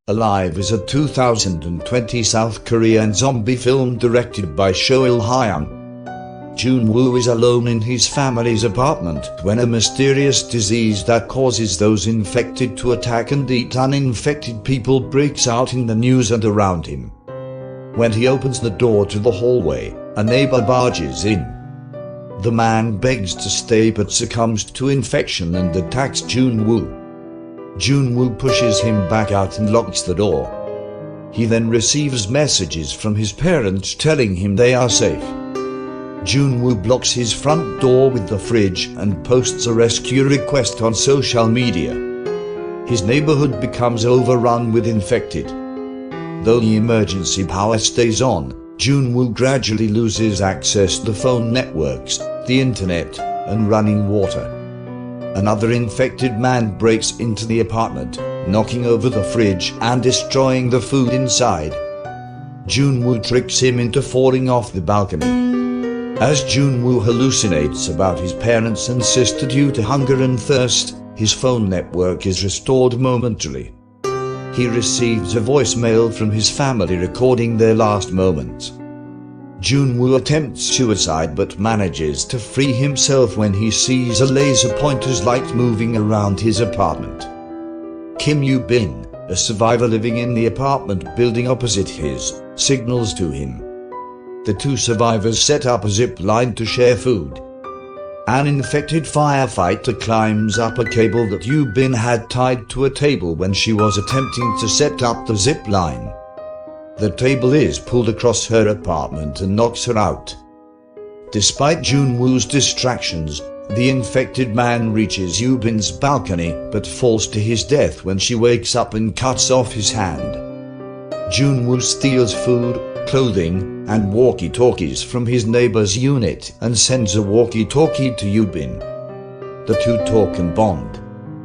Alive is a 2020 South Korean zombie film directed by Cho Il-hyun. Jun-woo is alone in his family's apartment when a mysterious disease that causes those infected to attack and eat uninfected people breaks out in the news and around him. When he opens the door to the hallway, a neighbor barges in. The man begs to stay but succumbs to infection and attacks Jun-woo. Jun-woo pushes him back out and locks the door. He then receives messages from his parents telling him they are safe. Jun-woo blocks his front door with the fridge and posts a rescue request on social media. His neighborhood becomes overrun with infected. Though the emergency power stays on, Jun-woo gradually loses access to the phone networks, the internet, and running water. Another infected man breaks into the apartment, knocking over the fridge and destroying the food inside. Jun-woo tricks him into falling off the balcony. As Jun-woo hallucinates about his parents and sister due to hunger and thirst, his phone network is restored momentarily. He receives a voicemail from his family recording their last moments. Jun-woo attempts suicide but manages to free himself when he sees a laser pointer's light moving around his apartment. Kim Yoo-bin, a survivor living in the apartment building opposite his, signals to him. The two survivors set up a zip line to share food. An infected firefighter climbs up a cable that Yoo-bin had tied to a table when she was attempting to set up the zip line. The table is pulled across her apartment and knocks her out. Despite Jun-woo's distractions, the infected man reaches Yoo-bin's balcony but falls to his death when she wakes up and cuts off his hand. Jun-woo steals food, clothing, and walkie-talkies from his neighbor's unit and sends a walkie-talkie to Yoo-bin. The two talk and bond.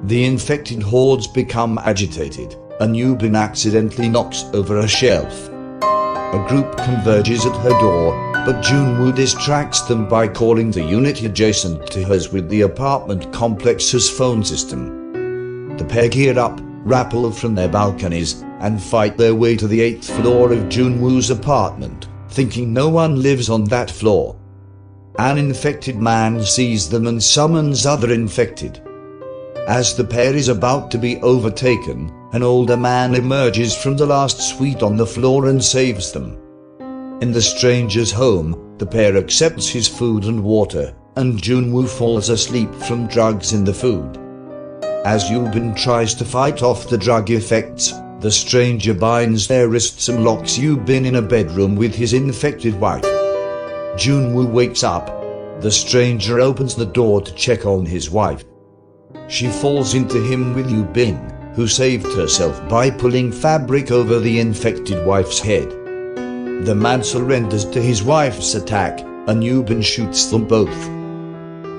The infected hordes become agitated, and Yoo-bin accidentally knocks over a shelf. A group converges at her door, but Jun-woo distracts them by calling the unit adjacent to hers with the apartment complex's phone system. The pair gear up, rappel from their balconies, and fight their way to the 8th floor of Jun-woo's apartment, thinking no one lives on that floor. An infected man sees them and summons other infected. As the pair is about to be overtaken, an older man emerges from the last suite on the floor and saves them. In the stranger's home, the pair accepts his food and water, and Jun-woo falls asleep from drugs in the food. As Yoo-bin tries to fight off the drug effects, the stranger binds their wrists and locks Yoo-bin in a bedroom with his infected wife. Jun-woo wakes up. The stranger opens the door to check on his wife. She falls into him with Yoo-bin, who saved herself by pulling fabric over the infected wife's head. The man surrenders to his wife's attack, and Yoo-bin shoots them both.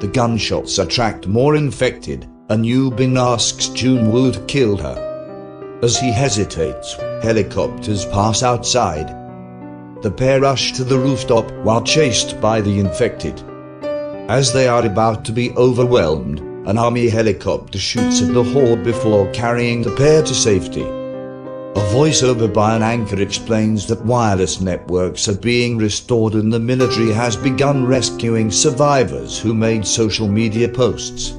The gunshots attract more infected, and Yoo-bin asks Jun-woo to kill her. As he hesitates, helicopters pass outside. The pair rush to the rooftop while chased by the infected. As they are about to be overwhelmed, an army helicopter shoots at the horde before carrying the pair to safety. A voiceover by an anchor explains that wireless networks are being restored and the military has begun rescuing survivors who made social media posts.